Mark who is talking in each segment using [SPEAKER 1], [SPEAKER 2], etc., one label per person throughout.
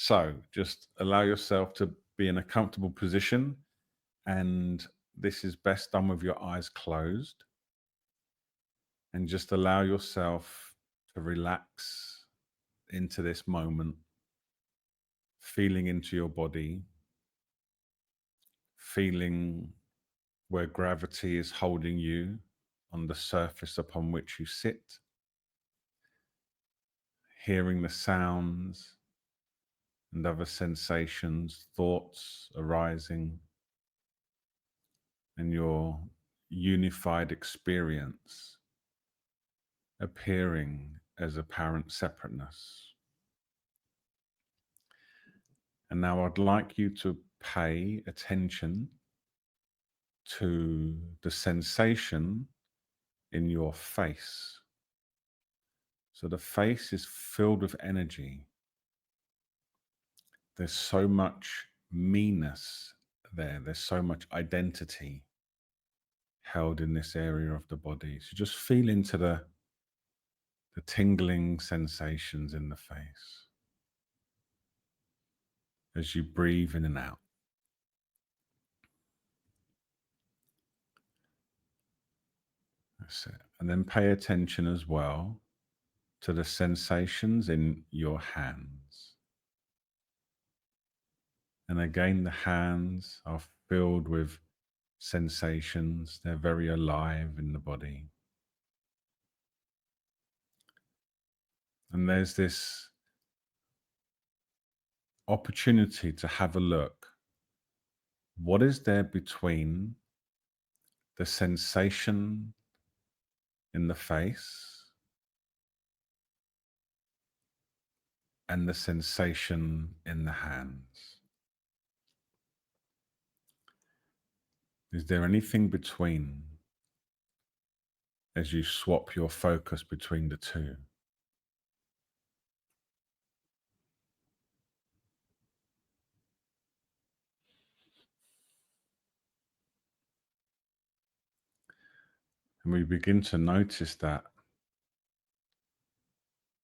[SPEAKER 1] So just allow yourself to be in a comfortable position, and this is best done with your eyes closed, and just allow yourself to relax into this moment, feeling into your body, feeling where gravity is holding you on the surface upon which you sit, hearing the sounds and other sensations, thoughts arising, and your unified experience appearing as apparent separateness. And now I'd like you to pay attention to the sensation in your face. So the face is filled with energy. There's so much meanness there. There's so much identity held in this area of the body. So just feel into the tingling sensations in the face as you breathe in and out. That's it. And then pay attention as well to the sensations in your hands. And again, the hands are filled with sensations. They're very alive in the body. And there's this opportunity to have a look. What is there between the sensation in the face and the sensation in the hands? Is there anything between as you swap your focus between the two? And we begin to notice that,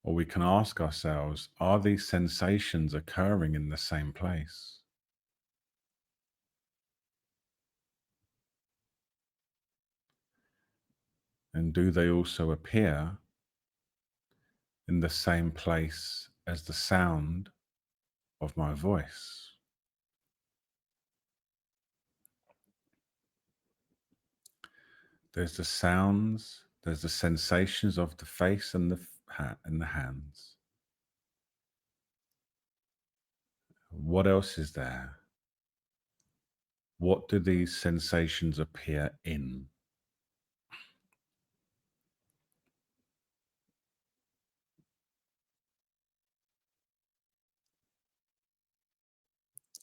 [SPEAKER 1] or we can ask ourselves, are these sensations occurring in the same place? And do they also appear in the same place as the sound of my voice? There's the sounds, there's the sensations of the face and the hands. What else is there? What do these sensations appear in?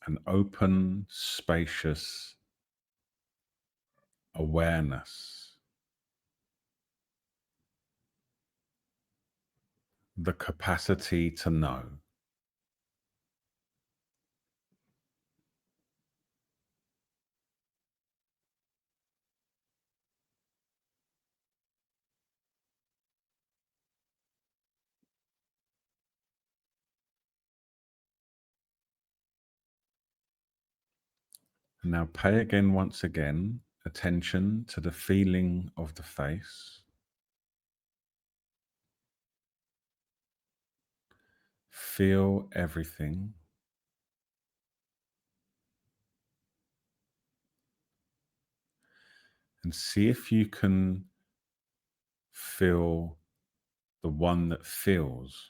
[SPEAKER 1] An open, spacious awareness, the capacity to know. And now pay again, once again, attention to the feeling of the face. Feel everything. And see if you can feel the one that feels.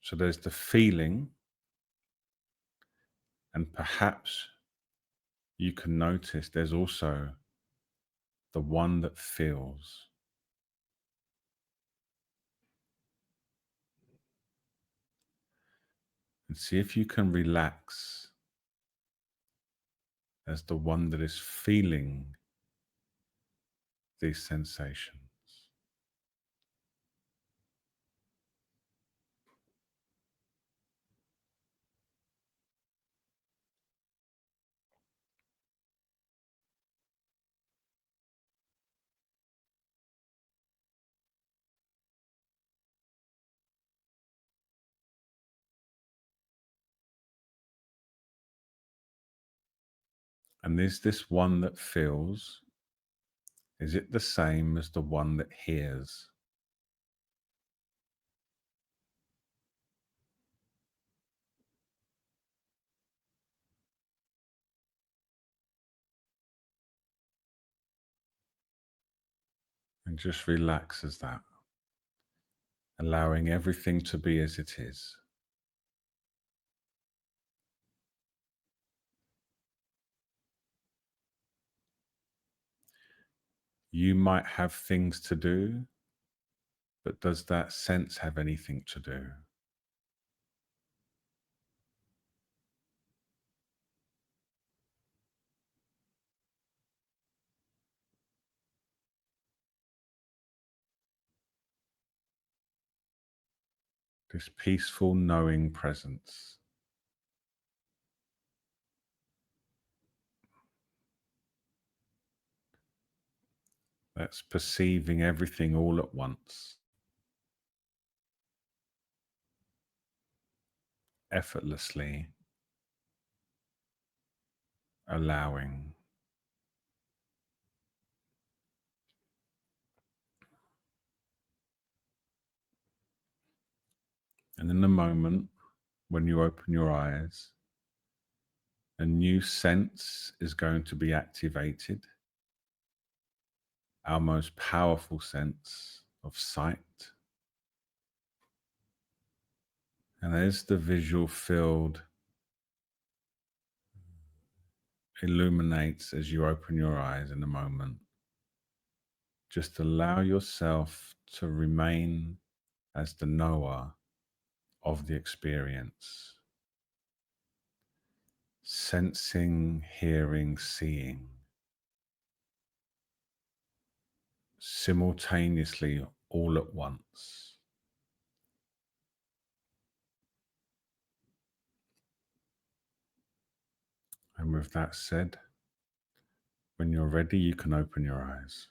[SPEAKER 1] So there's the feeling, and perhaps you can notice there's also the one that feels. And see if you can relax as the one that is feeling these sensations. And is this one that feels, is it the same as the one that hears? And just relax as that, allowing everything to be as it is. You might have things to do, but does that sense have anything to do? This peaceful, knowing presence that's perceiving everything all at once, effortlessly allowing. And in the moment when you open your eyes, a new sense is going to be activated, our most powerful sense of sight. And as the visual field illuminates as you open your eyes in a moment, just allow yourself to remain as the knower of the experience, sensing, hearing, seeing, simultaneously all at once. And with that said, when you're ready, you can open your eyes.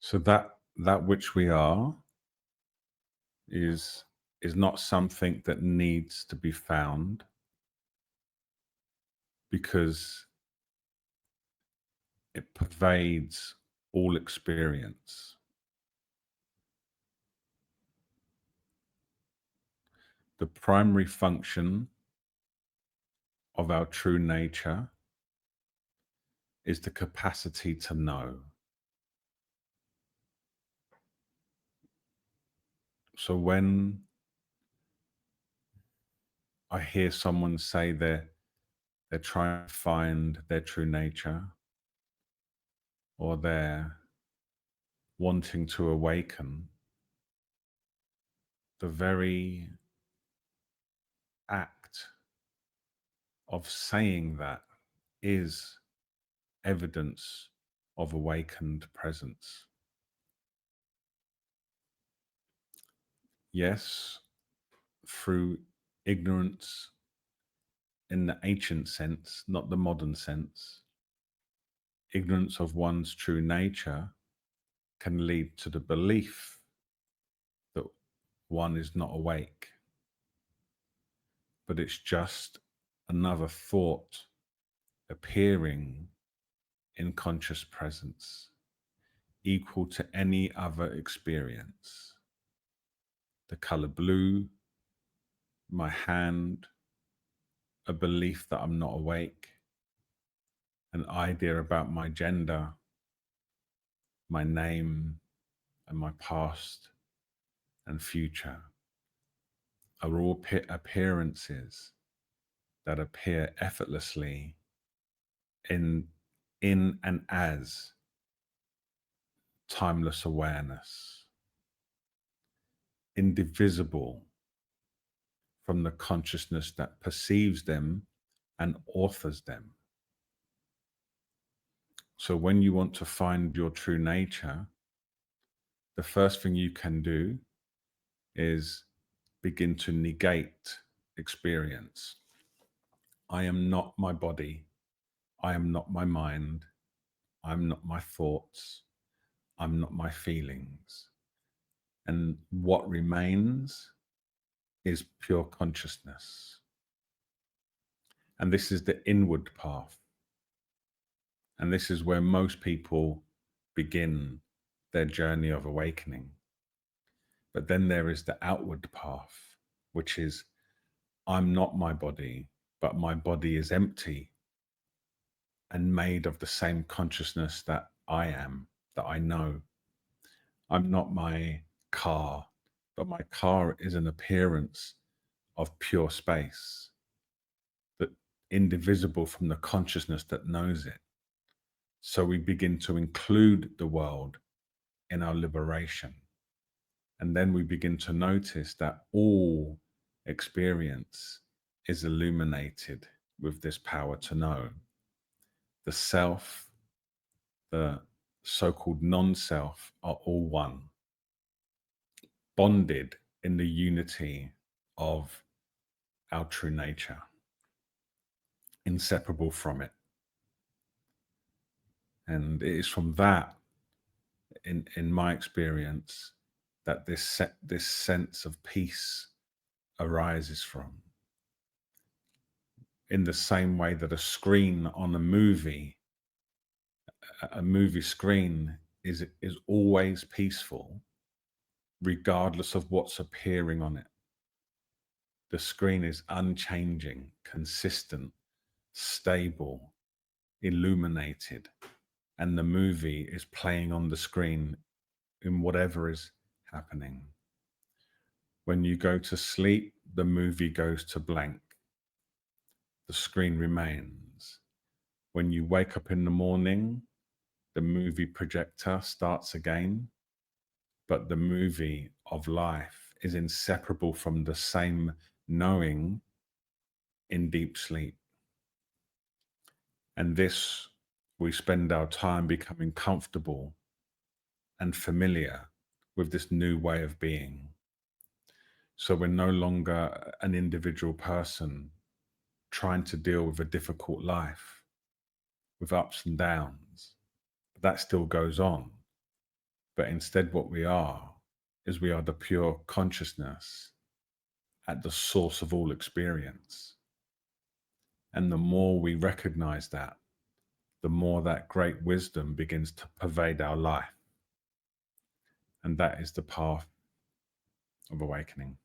[SPEAKER 1] So that which we are is is not something that needs to be found, because it pervades all experience. The primary function of our true nature is the capacity to know. So when I hear someone say they're trying to find their true nature, or they're wanting to awaken, the very act of saying that is evidence of awakened presence. Yes, through ignorance in the ancient sense, not the modern sense, ignorance of one's true nature can lead to the belief that one is not awake. But it's just another thought appearing in conscious presence, equal to any other experience. The color blue, my hand, a belief that I'm not awake, an idea about my gender, my name, and my past and future are all appearances that appear effortlessly in and as timeless awareness, indivisible from the consciousness that perceives them and authors them. So when you want to find your true nature, the first thing you can do is begin to negate experience. I am not my body. I am not my mind. I'm not my thoughts. I'm not my feelings. And what remains is pure consciousness. And this is the inward path. And this is where most people begin their journey of awakening. But then there is the outward path, which is I'm not my body, but my body is empty and made of the same consciousness that I am, that I know. I'm not my car, but my car is an appearance of pure space, that indivisible from the consciousness that knows it. So we begin to include the world in our liberation. And then we begin to notice that all experience is illuminated with this power to know. The self, the so-called non-self are all one, bonded in the unity of our true nature, inseparable from it. And it is from that, in my experience, that this sense of peace arises from. In the same way that a screen on a movie screen is always peaceful, regardless of what's appearing on it. The screen is unchanging, consistent, stable, illuminated, and the movie is playing on the screen in whatever is happening. When you go to sleep, the movie goes to blank. The screen remains. When you wake up in the morning, the movie projector starts again, but the movie of life is inseparable from the same knowing in deep sleep. And this, we spend our time becoming comfortable and familiar with this new way of being. So we're no longer an individual person trying to deal with a difficult life with ups and downs. That still goes on. But instead what we are is we are the pure consciousness at the source of all experience. And the more we recognize that, the more that great wisdom begins to pervade our life. And that is the path of awakening.